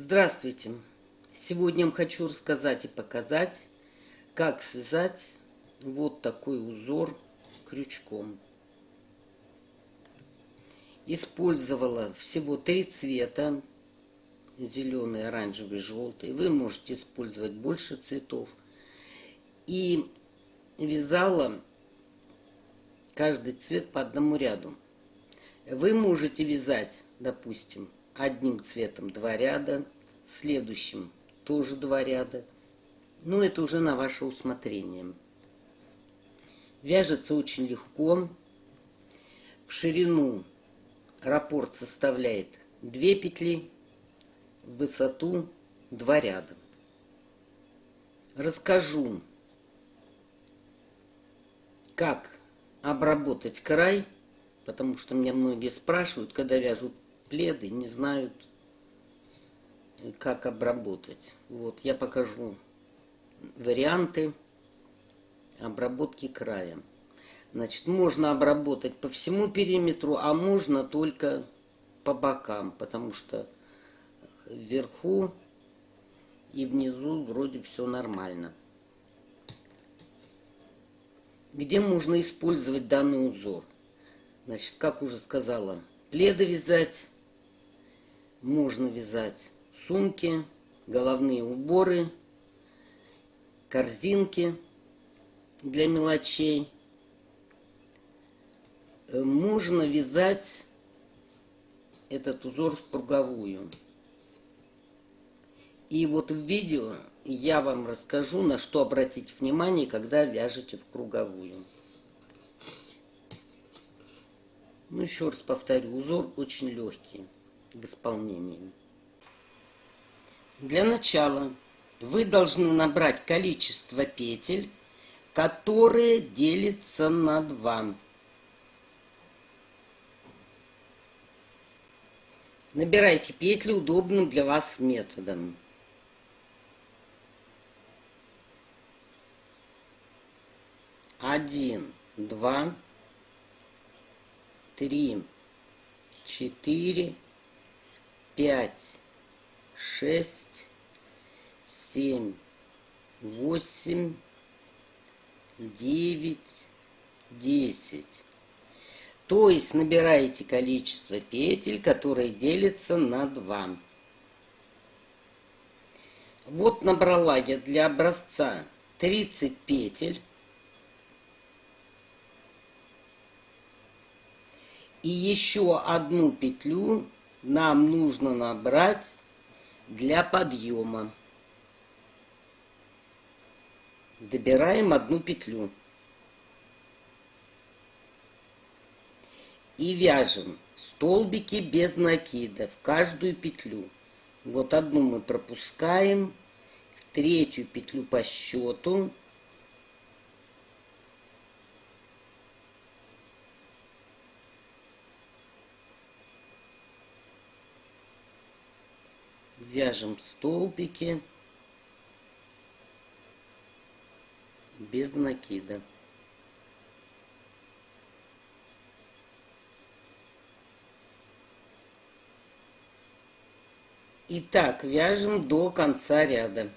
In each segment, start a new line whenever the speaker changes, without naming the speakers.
Здравствуйте! Сегодня я вам хочу рассказать и показать, как связать вот такой узор крючком. Использовала всего 3 цвета: зеленый, оранжевый, желтый. Вы можете использовать больше цветов. И вязала каждый цвет по одному ряду. Вы можете вязать, допустим, одним цветом 2 ряда, следующим тоже 2 ряда. Но это уже на ваше усмотрение. Вяжется очень легко. В ширину раппорт составляет 2 петли, в высоту 2 ряда. Расскажу, как обработать край, потому что меня многие спрашивают, когда вяжут пледы, не знают, как обработать. Вот, я покажу варианты обработки края. Значит, можно обработать по всему периметру, а можно только по бокам, потому что вверху и внизу вроде все нормально. Где можно использовать данный узор? Значит, как уже сказала, пледы вязать, можно вязать сумки, головные уборы, корзинки для мелочей. Можно вязать этот узор в круговую. И вот в видео я вам расскажу, на что обратить внимание, когда вяжете в круговую. Ну, еще раз повторю, узор очень легкий в исполнении. Для начала вы должны набрать количество петель, которые делятся на 2. Набирайте петли удобным для вас методом. Один, 2, 3, 4, 5, 6, 7, 8, 9, 10. То есть набираете количество петель, которые делятся на 2. Вот набрала я для образца 30 петель. И еще одну петлю нам нужно набрать для подъема. Добираем одну петлю. И вяжем столбики без накида в каждую петлю. Вот одну мы пропускаем, в 3-ю петлю по счету. Вяжем столбики без накида. И так вяжем до конца ряда.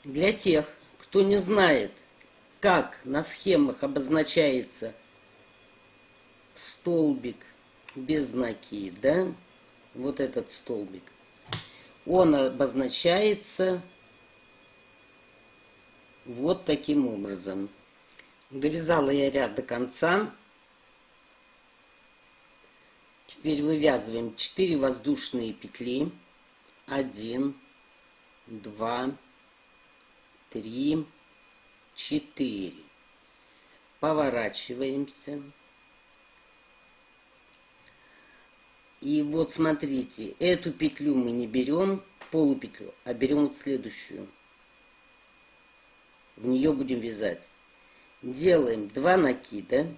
Для тех, кто не знает, как на схемах обозначается столбик без накида, вот этот столбик, он обозначается вот таким образом. Довязала я ряд до конца. Теперь вывязываем 4 воздушные петли. 1, 2, 3, 4. Поворачиваемся. И вот смотрите, эту петлю мы не берем, полупетлю, а берем вот следующую. В нее будем вязать. Делаем 2 накида.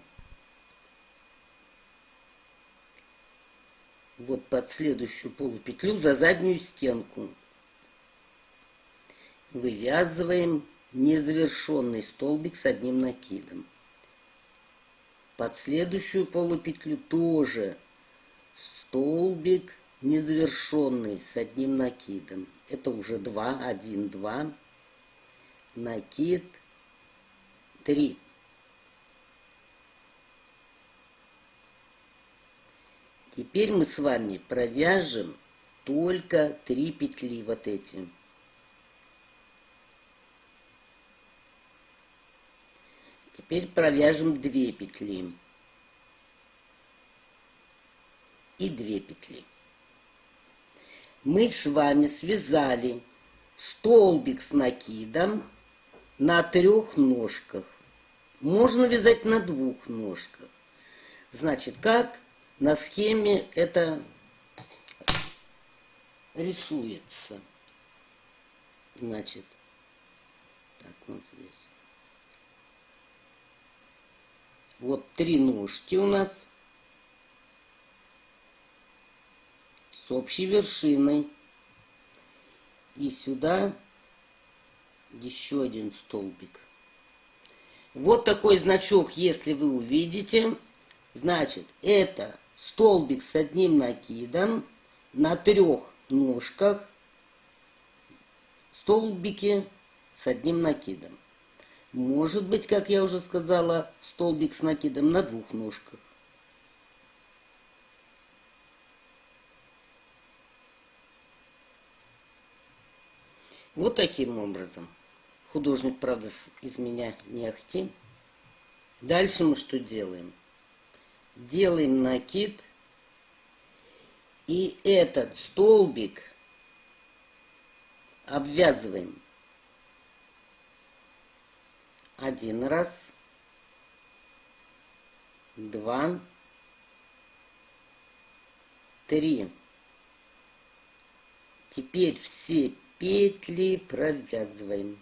Вот под следующую полупетлю за заднюю стенку. Вывязываем незавершенный столбик с одним накидом. Под следующую полупетлю тоже столбик незавершенный с одним накидом. Это уже 2, 1, 2. Накид 3. Теперь мы с вами провяжем только 3 петли вот эти. Теперь провяжем 2 петли. И 2 петли. Мы с вами связали столбик с накидом на 3 ножках. Можно вязать на 2 ножках. Значит, как на схеме это рисуется? Значит, так, вот здесь. Вот 3 ножки у нас с общей вершиной. И сюда еще один столбик. Вот такой значок, если вы увидите, значит, это столбик с одним накидом на 3 ножках, столбики с одним накидом. Может быть, как я уже сказала, столбик с накидом на 2 ножках. Вот таким образом. Художник, правда, из меня не ахти. Дальше мы что делаем? Делаем накид. И этот столбик обвязываем 1 раз, 2, 3. Теперь все петли провязываем.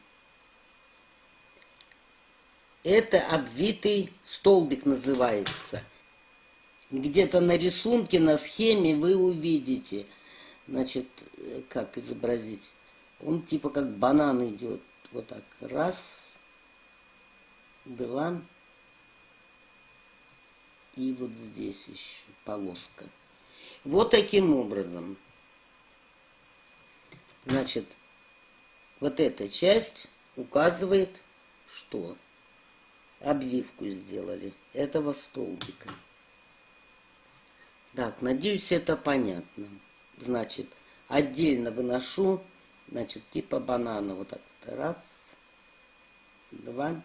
Это обвитый столбик называется. Где-то на рисунке, на схеме вы увидите. Значит, как изобразить? Он типа как банан идет. Вот так. 1, 2. И вот здесь еще полоска. Вот таким образом. Значит, вот эта часть указывает, что обвивку сделали этого столбика. Так, надеюсь, это понятно. Значит, отдельно выношу, значит, типа банана. Вот так. 1, 2.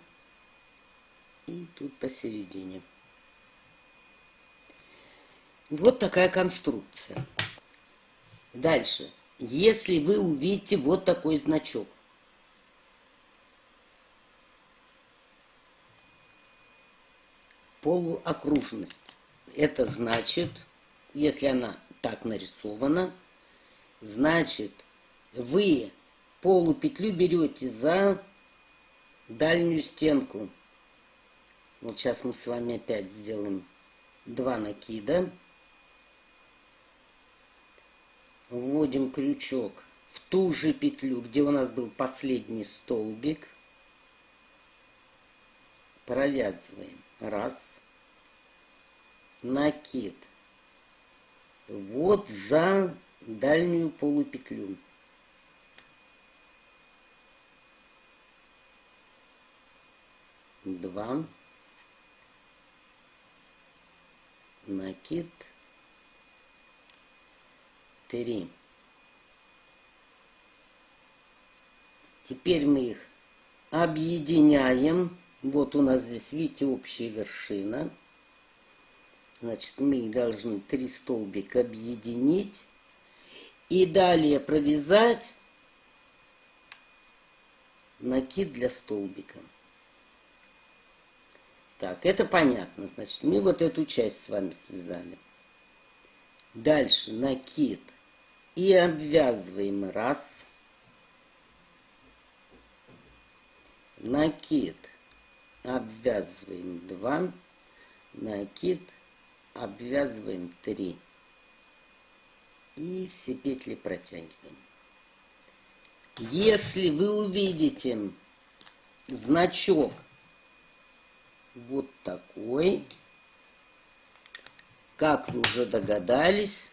И тут посередине. Вот такая конструкция. Дальше. Если вы увидите вот такой значок. Полуокружность. Это значит, если она так нарисована, значит, вы полупетлю берете за дальнюю стенку. Вот сейчас мы с вами опять сделаем 2 накида. Вводим крючок в ту же петлю, где у нас был последний столбик. Провязываем. 1. Накид. Вот за дальнюю полупетлю. 2. Накид. 3. Теперь мы их объединяем. Вот у нас здесь, видите, общая вершина. Значит, мы должны 3 столбика объединить. И далее провязать накид для столбика. Так, это понятно. Значит, мы вот эту часть с вами связали. Дальше накид. И обвязываем 1. Накид. Обвязываем 2. Накид. Обвязываем 3. И все петли протягиваем. Если вы увидите значок вот такой, как вы уже догадались,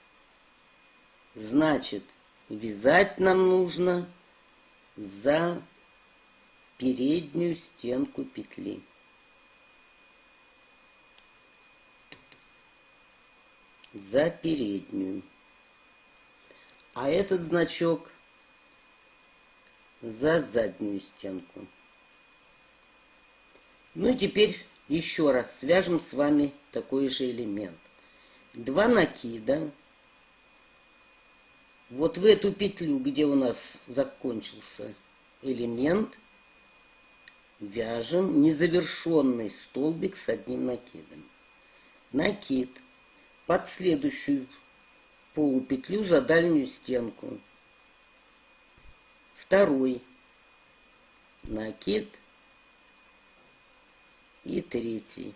Значит, вязать нам нужно за переднюю стенку петли. За переднюю. А этот значок за заднюю стенку. Ну и теперь еще раз свяжем с вами такой же элемент. 2 накида. Вот в эту петлю, где у нас закончился элемент, вяжем незавершенный столбик с одним накидом. Накид под следующую полупетлю за дальнюю стенку. Второй накид и третий.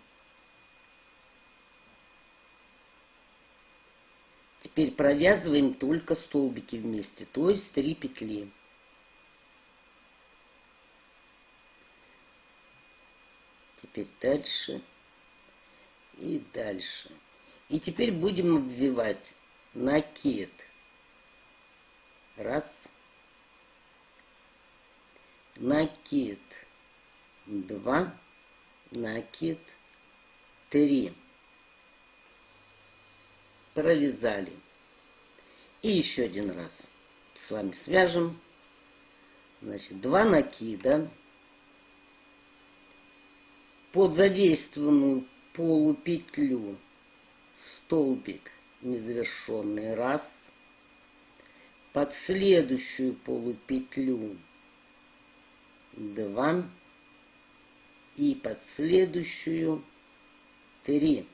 Теперь провязываем только столбики вместе, то есть 3 петли. Теперь дальше и дальше. И теперь будем обвивать накид. Раз. Накид. 2. Накид. 3. Провязали. И еще один раз с вами свяжем. Значит, 2 накида. Под задействованную полупетлю столбик незавершенный. Раз. Под следующую полупетлю 2. И под следующую 3.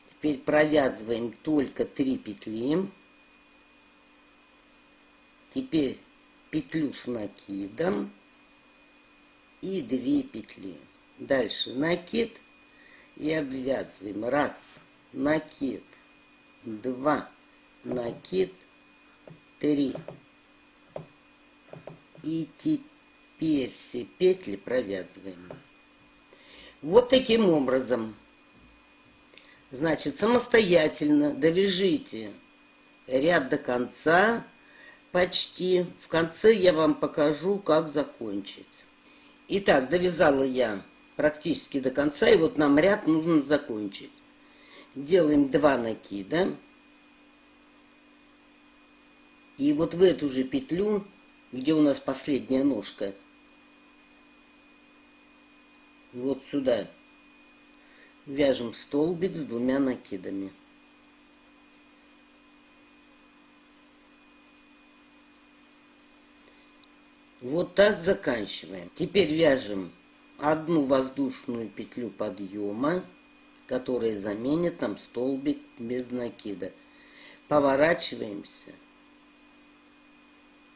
Теперь провязываем только 3 петли. Теперь петлю с накидом и 2 петли. Дальше накид и обвязываем. Раз, накид, 2, накид, 3. И теперь все петли провязываем. Вот таким образом. Значит, самостоятельно довяжите ряд до конца почти. В конце я вам покажу, как закончить. Итак, довязала я практически до конца, и вот нам ряд нужно закончить. Делаем 2 накида. И вот в эту же петлю, где у нас последняя ножка, вот сюда вяжем столбик с 2 накидами. Вот так заканчиваем. Теперь вяжем 1 воздушную петлю подъема, которая заменит нам столбик без накида. Поворачиваемся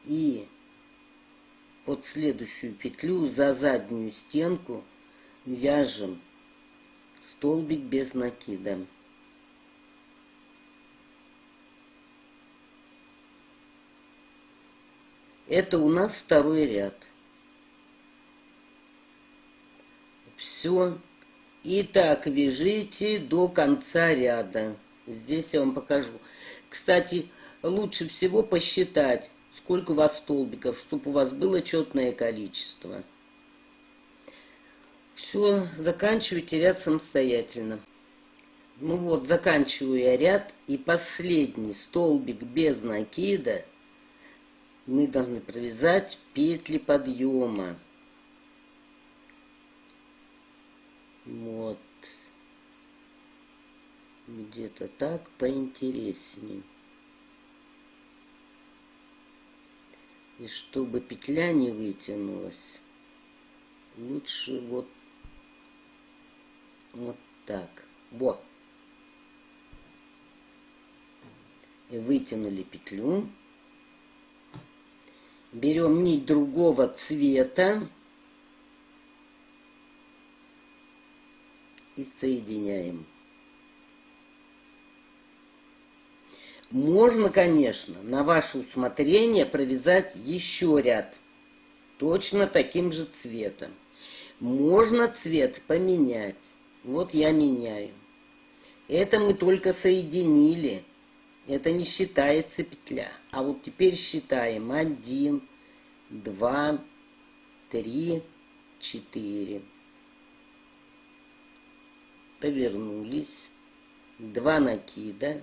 и под следующую петлю за заднюю стенку вяжем столбик без накида. Это у нас второй ряд. Все. И так вяжите до конца ряда. Здесь я вам покажу. Кстати, лучше всего посчитать, сколько у вас столбиков, чтобы у вас было четное количество. Все, заканчивайте ряд самостоятельно. Ну вот, заканчиваю я ряд, и последний столбик без накида мы должны провязать в петли подъема. Вот. Где-то так поинтереснее. И чтобы петля не вытянулась, лучше вот так. Вот. И вытянули петлю. Берем нить другого цвета и соединяем. Можно, конечно, на ваше усмотрение провязать еще ряд точно таким же цветом. Можно цвет поменять. Вот я меняю. Это мы только соединили. Это не считается петля. А вот теперь считаем 1, 2, 3, 4. Повернулись. 2 накида.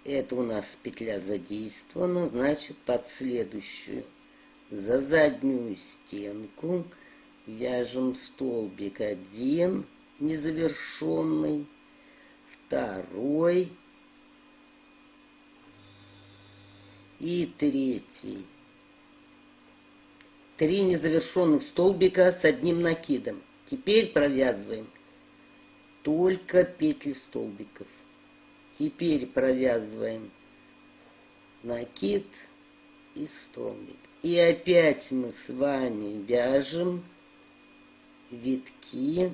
Это у нас петля задействована, значит, под следующую за заднюю стенку вяжем столбик 1 незавершенный, 2 и 3. 3 незавершенных столбика с одним накидом. Теперь провязываем только петли столбиков. Теперь провязываем накид и столбик. И опять мы с вами вяжем витки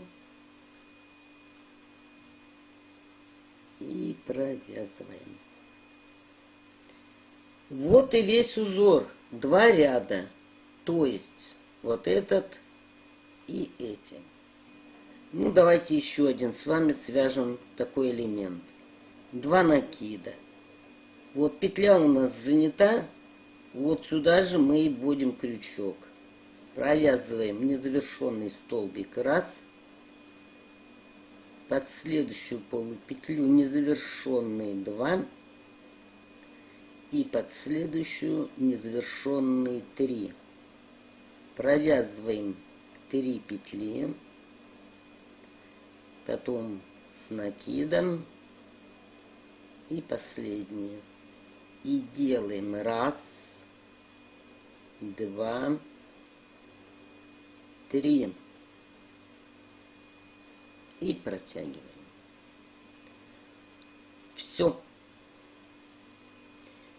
и провязываем. Вот и весь узор. 2 ряда. То есть вот этот и эти. Ну, давайте еще один с вами свяжем такой элемент. 2 накида. Вот петля у нас занята. Вот сюда же мы и вводим крючок. Провязываем незавершенный столбик 1. Под следующую полупетлю незавершенный 2. И под следующую незавершенный 3. Провязываем 3 петли. Потом с накидом. И последние. И делаем 1, 2, 3. И протягиваем. Все.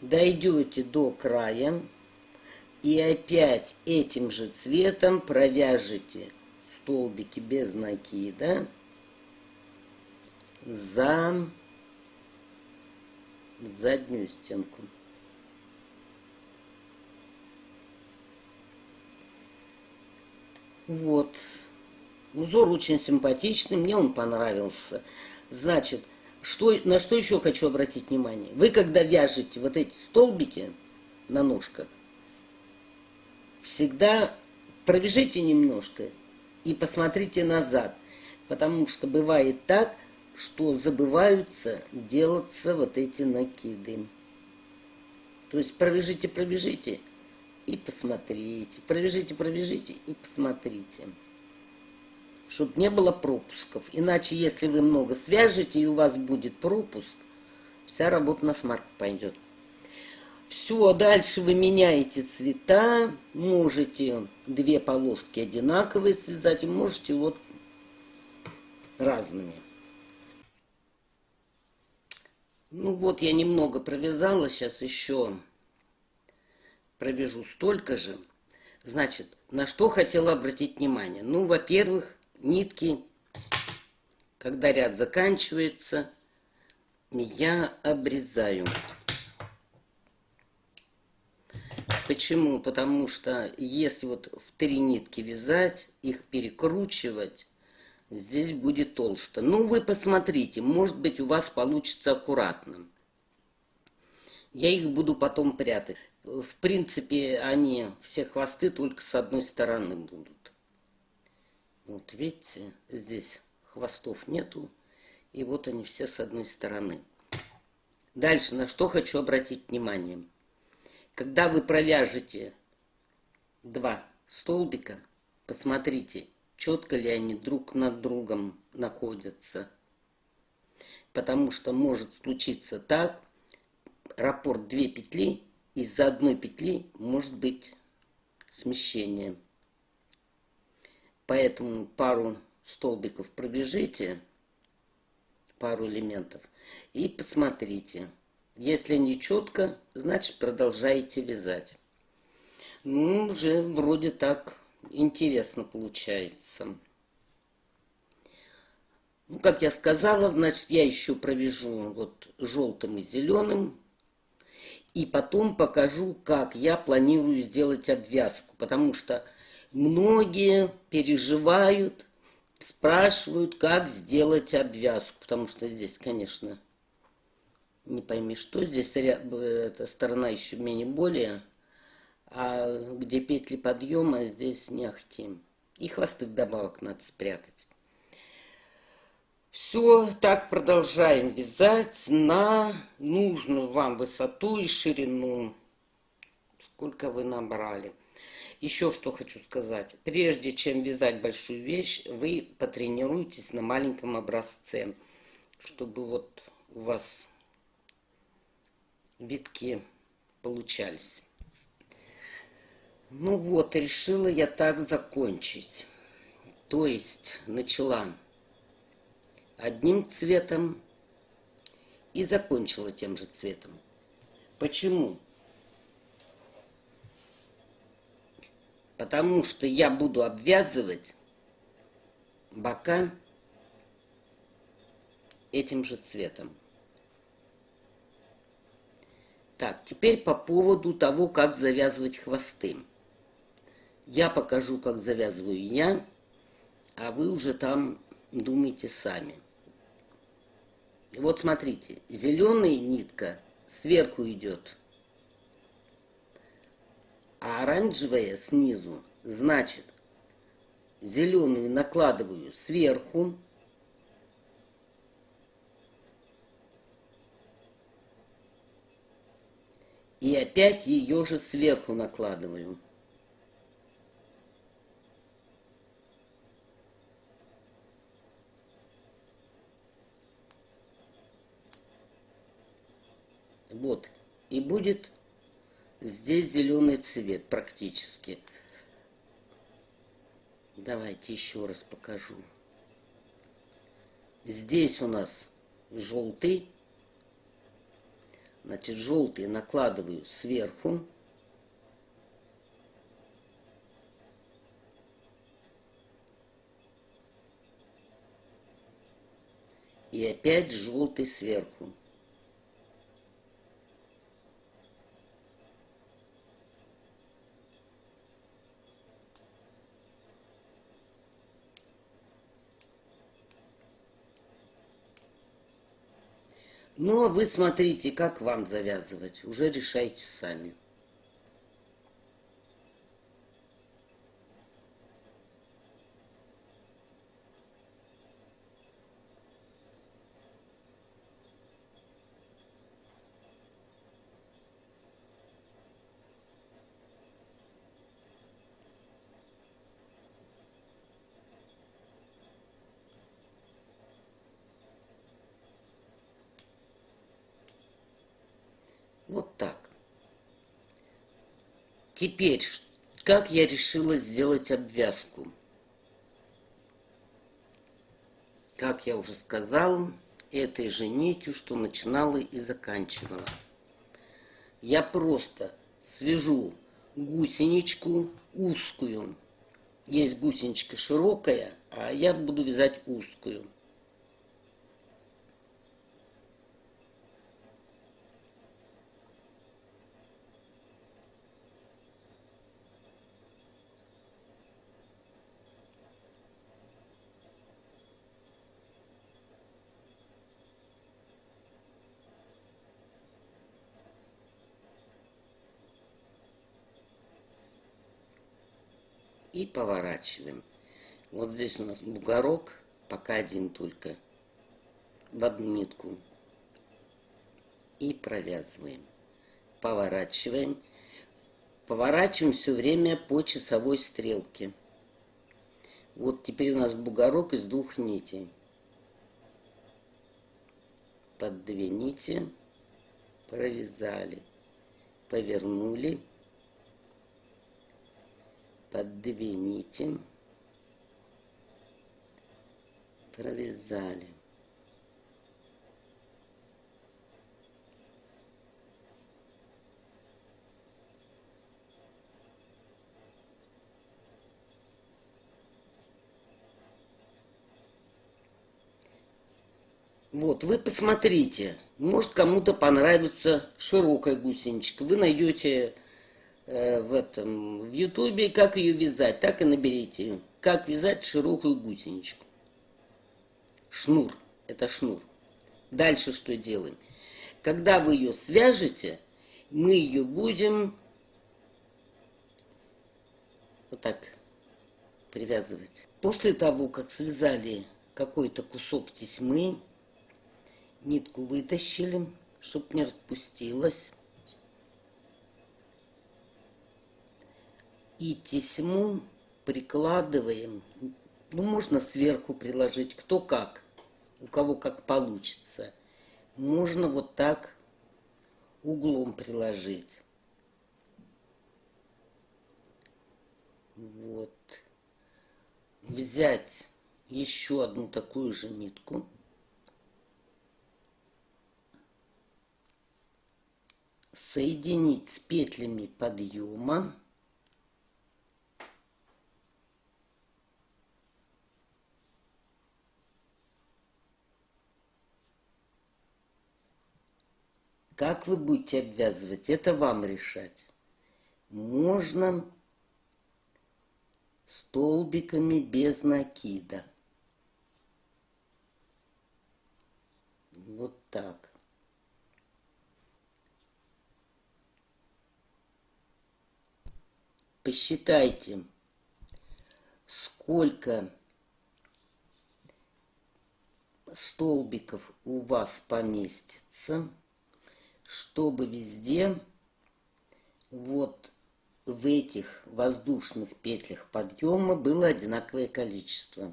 Дойдете до края. И опять этим же цветом провяжете столбики без накида за заднюю стенку. Вот. Узор очень симпатичный, мне он понравился. Значит, на что еще хочу обратить внимание. Вы когда вяжете вот эти столбики на ножках, всегда провяжите немножко и посмотрите назад. Потому что бывает так, что забываются делаться вот эти накиды. То есть провяжите и посмотрите. Провяжите и посмотрите. Чтобы не было пропусков. Иначе, если вы много свяжете и у вас будет пропуск, вся работа на смарку пойдет. Все, дальше вы меняете цвета. Можете 2 полоски одинаковые связать, можете вот разными. Ну вот я немного провязала, сейчас еще провяжу столько же. Значит, на что хотела обратить внимание. Ну, во-первых, нитки, когда ряд заканчивается, я обрезаю. Почему? Потому что если вот в 3 нитки вязать, их перекручивать, здесь будет толсто. Ну, вы посмотрите, может быть, у вас получится аккуратно. Я их буду потом прятать. В принципе, они, все хвосты только с одной стороны будут. Вот видите, здесь хвостов нету. И вот они все с одной стороны. Дальше, на что хочу обратить внимание. Когда вы провяжете 2 столбика, посмотрите, четко ли они друг над другом находятся. Потому что может случиться так, раппорт 2 петли, из-за одной петли может быть смещение. Поэтому пару столбиков провяжите, пару элементов, и посмотрите. Если не четко, значит продолжаете вязать. Ну, уже вроде так интересно получается. Ну, как я сказала, значит, я еще провяжу вот желтым и зеленым. И потом покажу, как я планирую сделать обвязку. Потому что многие переживают Спрашивают, как сделать обвязку, потому что здесь, конечно, не пойми что. Здесь эта сторона еще менее более, а где петли подъема, здесь не ахти. И хвосты вдобавок надо спрятать. Все, так продолжаем вязать на нужную вам высоту и ширину, сколько вы набрали. Еще что хочу сказать. Прежде чем вязать большую вещь, вы потренируйтесь на маленьком образце, чтобы вот у вас витки получались. Ну вот, решила я так закончить. То есть начала одним цветом и закончила тем же цветом. Почему? Потому что я буду обвязывать бока этим же цветом. Так, теперь по поводу того, как завязывать хвосты. Я покажу, как завязываю я, а вы уже там думайте сами. Вот смотрите, зеленая нитка сверху идет, а оранжевая снизу. Значит, зеленую накладываю сверху, и опять ее же сверху накладываю. Вот. И будет здесь зеленый цвет практически. Давайте еще раз покажу. Здесь у нас желтый. Значит, желтый накладываю сверху. И опять желтый сверху. Ну, а вы смотрите, как вам завязывать. Уже решайте сами. Вот так. Теперь, как я решила сделать обвязку? Как я уже сказала, этой же нитью, что начинала и заканчивала. Я просто свяжу гусеничку узкую. Есть гусеничка широкая, а я буду вязать узкую. И поворачиваем. Вот здесь у нас бугорок, пока один только, в одну нитку. И провязываем. Поворачиваем. Поворачиваем все время по часовой стрелке. Вот теперь у нас бугорок из двух нитей. Под две нити провязали. Повернули. Под две нити провязали. Вот, вы посмотрите, может кому-то понравится широкая гусеничка. Вы найдете в Ютубе, как ее вязать, так и наберите как вязать широкую гусеничку. Шнур. Это шнур. Дальше что делаем? Когда вы ее свяжете, мы ее будем вот так привязывать. После того, как связали какой-то кусок тесьмы, нитку вытащили, чтобы не распустилась. И тесьму прикладываем, ну, можно сверху приложить, кто как, у кого как получится. Можно вот так углом приложить. Вот. Взять еще одну такую же нитку. Соединить с петлями подъема. Как вы будете обвязывать, это вам решать. Можно столбиками без накида. Вот так. Посчитайте, сколько столбиков у вас поместится, чтобы везде вот в этих воздушных петлях подъема было одинаковое количество.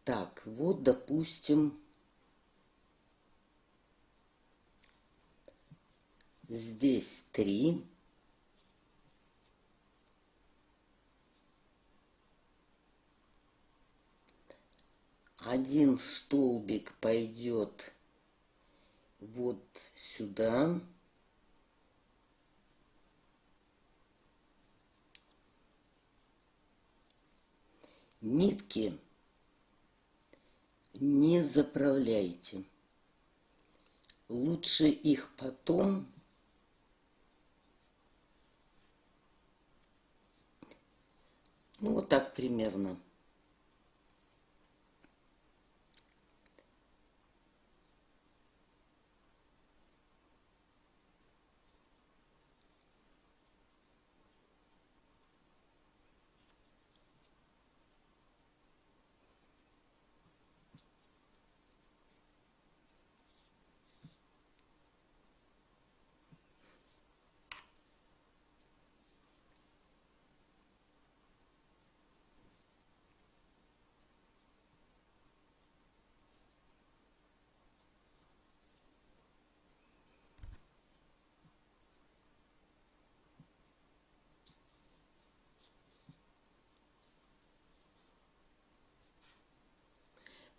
Так, вот, допустим, здесь 3. Один столбик пойдет вот сюда. Нитки не заправляйте. Лучше их потом ну вот так примерно.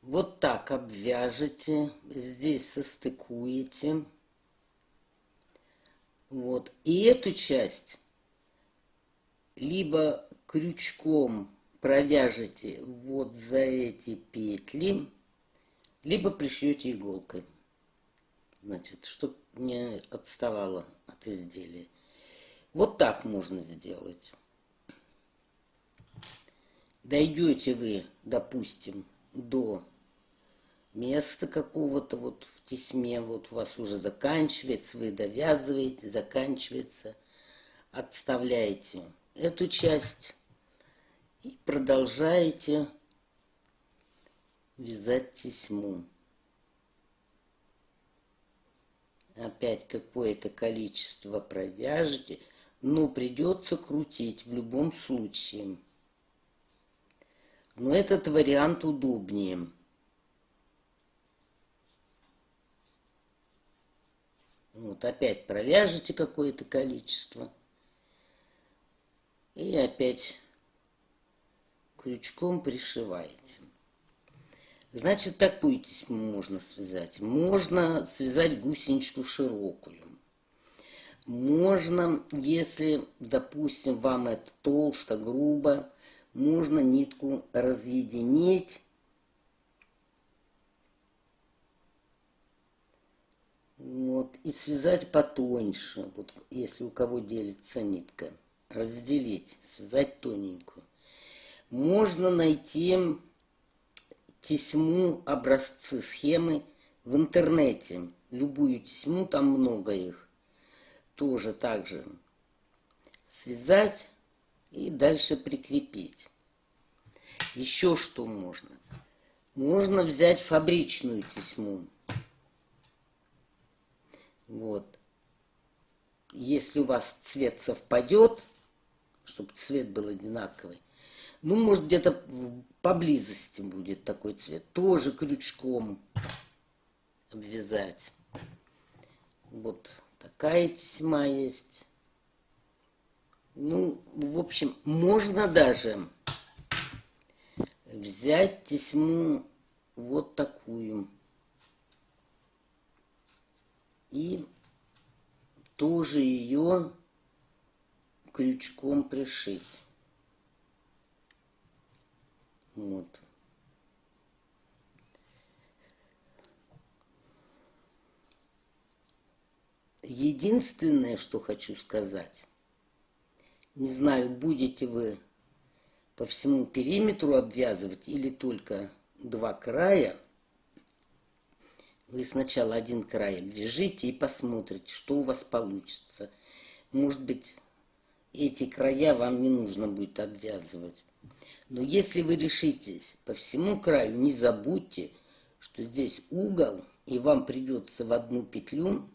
Вот так обвяжете, здесь состыкуете. Вот. И эту часть либо крючком провяжете вот за эти петли, либо пришьете иголкой. Значит, чтобы не отставало от изделия. Вот так можно сделать. Дойдете вы, допустим, до места какого-то вот в тесьме, вот у вас уже заканчивается, вы довязываете, заканчивается, отставляете эту часть и продолжаете вязать тесьму. Опять какое-то количество провяжете, но придется крутить в любом случае. Но этот вариант удобнее. Вот опять провяжете какое-то количество. И опять крючком пришиваете. Значит, такую тесьму можно связать. Можно связать гусеничку широкую. Можно, если, допустим, вам это толсто, грубо, можно нитку разъединить. Вот, и связать потоньше, вот, если у кого делится нитка. Разделить, связать тоненькую. Можно найти тесьму, образцы, схемы в интернете. Любую тесьму, там много их. Тоже так же связать и дальше прикрепить. Еще что можно? Можно взять фабричную тесьму. Вот. Если у вас цвет совпадет, чтобы цвет был одинаковый, ну, может, где-то поблизости будет такой цвет, тоже крючком обвязать. Вот такая тесьма есть. Ну, в общем, можно даже взять тесьму вот такую и тоже ее крючком пришить. Вот. Единственное, что хочу сказать, не знаю, будете вы по всему периметру обвязывать или только два края. Вы сначала один край обвяжите и посмотрите, что у вас получится. Может быть, эти края вам не нужно будет обвязывать. Но если вы решитесь по всему краю, не забудьте, что здесь угол, и вам придется в одну петлю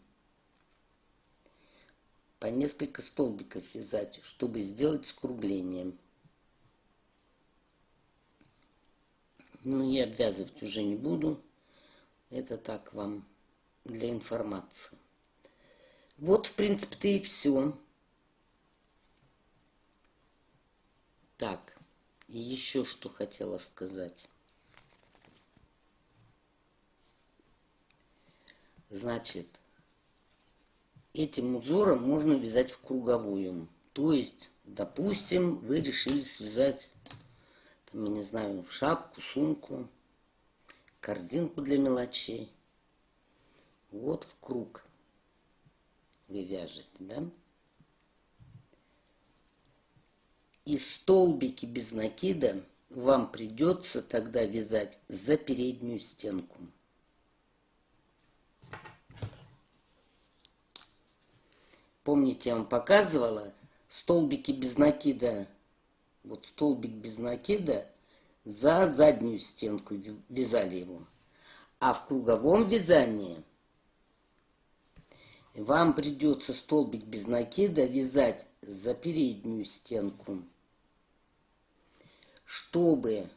по несколько столбиков вязать, чтобы сделать скругление. Ну, я обвязывать уже не буду. Это так вам для информации. Вот, в принципе-то и все. Так, и еще что хотела сказать. Значит, этим узором можно вязать в круговую. То есть, допустим, вы решили связать, там, я не знаю, шапку, сумку, корзинку для мелочей. Вот в круг вы вяжете, да? И столбики без накида вам придется тогда вязать за переднюю стенку. Помните, я вам показывала столбики без накида, вот столбик без накида, за заднюю стенку вязали его. А в круговом вязании вам придется столбик без накида вязать за переднюю стенку, чтобы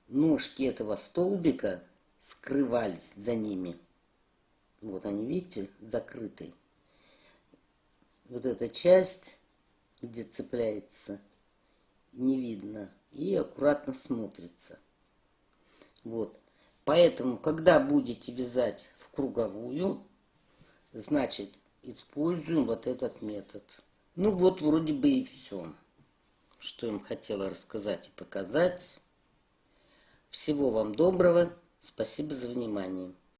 ножки этого столбика скрывались за ними. Вот они, видите, закрыты. Вот эта часть, где цепляется, не видно и аккуратно смотрится. Вот. Поэтому, когда будете вязать в круговую, значит, используем вот этот метод. Ну вот, вроде бы и все, что я вам хотела рассказать и показать. Всего вам доброго. Спасибо за внимание.